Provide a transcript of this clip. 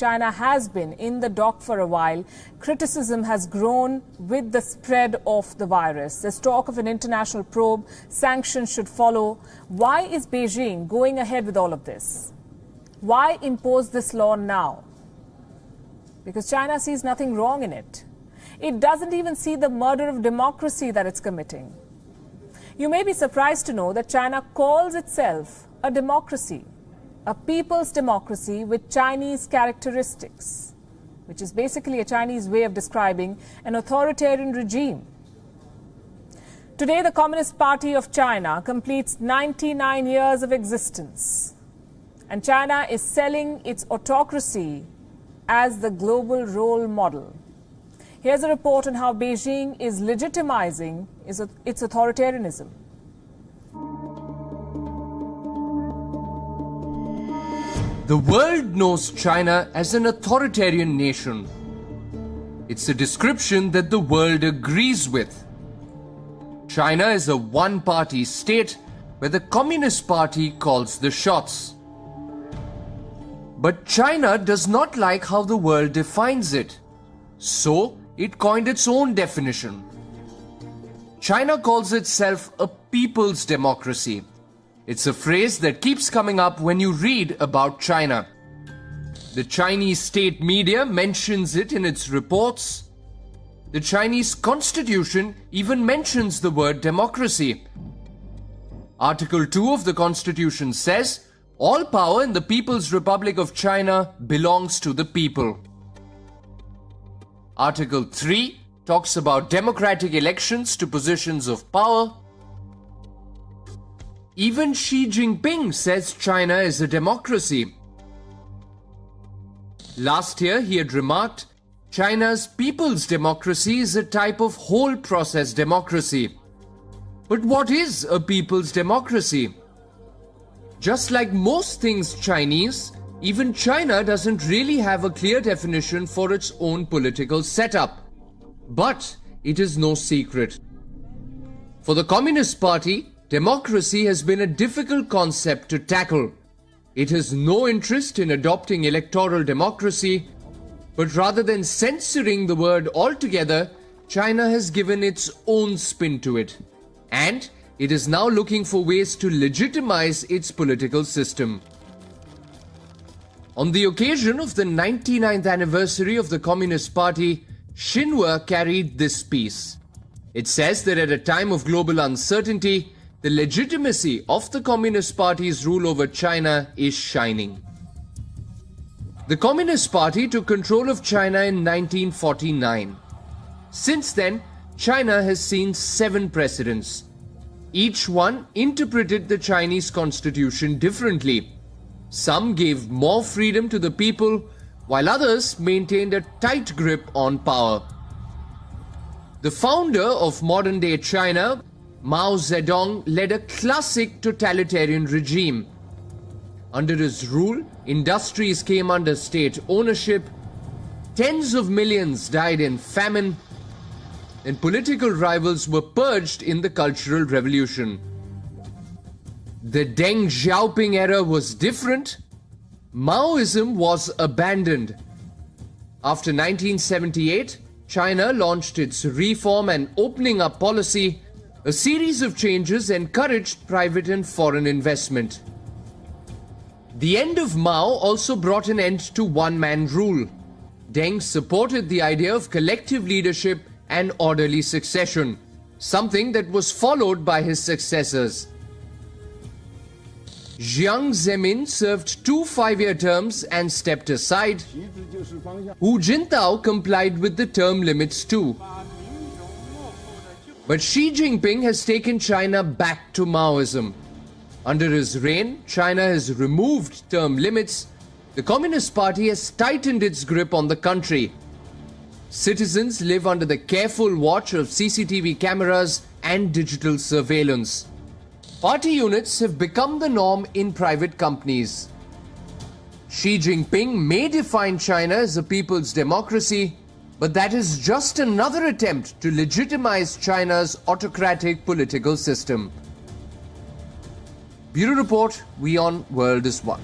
China has been in the dock for a while, criticism has grown with the spread of the virus. There's talk of an international probe. Sanctions should follow. Why is Beijing going ahead with all of this? Why impose this law now? Because China sees nothing wrong in it. It doesn't even see the murder of democracy that it's committing. You may be surprised to know that China calls itself a democracy, a people's democracy with Chinese characteristics, which is basically a Chinese way of describing an authoritarian regime. Today, the Communist Party of China completes 99 years of existence, and China is selling its autocracy as the global role model. Here's a report on how Beijing is legitimizing its authoritarianism. The world knows China as an authoritarian nation. It's a description that the world agrees with. China is a one-party state where the Communist Party calls the shots. But China does not like how the world defines it. So, it coined its own definition. China calls itself a people's democracy. It's a phrase that keeps coming up when you read about China. The Chinese state media mentions it in its reports. The Chinese constitution even mentions the word democracy. Article 2 of the constitution says, all power in the People's Republic of China belongs to the people. Article 3 talks about democratic elections to positions of power. Even Xi Jinping says China is a democracy. Last year, he had remarked, China's people's democracy is a type of whole process democracy. But what is a people's democracy? Just like most things Chinese, even China doesn't really have a clear definition for its own political setup. But it is no secret. For the Communist Party, democracy has been a difficult concept to tackle. It has no interest in adopting electoral democracy, but rather than censoring the word altogether, China has given its own spin to it. And it is now looking for ways to legitimize its political system. On the occasion of the 99th anniversary of the Communist Party, Xinhua carried this piece. It says that at a time of global uncertainty, the legitimacy of the Communist Party's rule over China is shining. The Communist Party took control of China in 1949. Since then, China has seen 7 presidents. Each one interpreted the Chinese constitution differently. Some gave more freedom to the people, while others maintained a tight grip on power. The founder of modern-day China, Mao Zedong, led a classic totalitarian regime. Under his rule, industries came under state ownership, tens of millions died in famine, and political rivals were purged in the Cultural Revolution. The Deng Xiaoping era was different. Maoism was abandoned. After 1978, China launched its reform and opening up policy. A series of changes encouraged private and foreign investment. The end of Mao also brought an end to one-man rule. Deng supported the idea of collective leadership and orderly succession, something that was followed by his successors. Jiang Zemin served 2 5-year terms and stepped aside. Hu Jintao complied with the term limits too. But Xi Jinping has taken China back to Maoism. Under his reign, China has removed term limits. The Communist Party has tightened its grip on the country. Citizens live under the careful watch of CCTV cameras and digital surveillance. Party units have become the norm in private companies. Xi Jinping may define China as a people's democracy, but that is just another attempt to legitimize China's autocratic political system. Bureau Report, WION, World is One.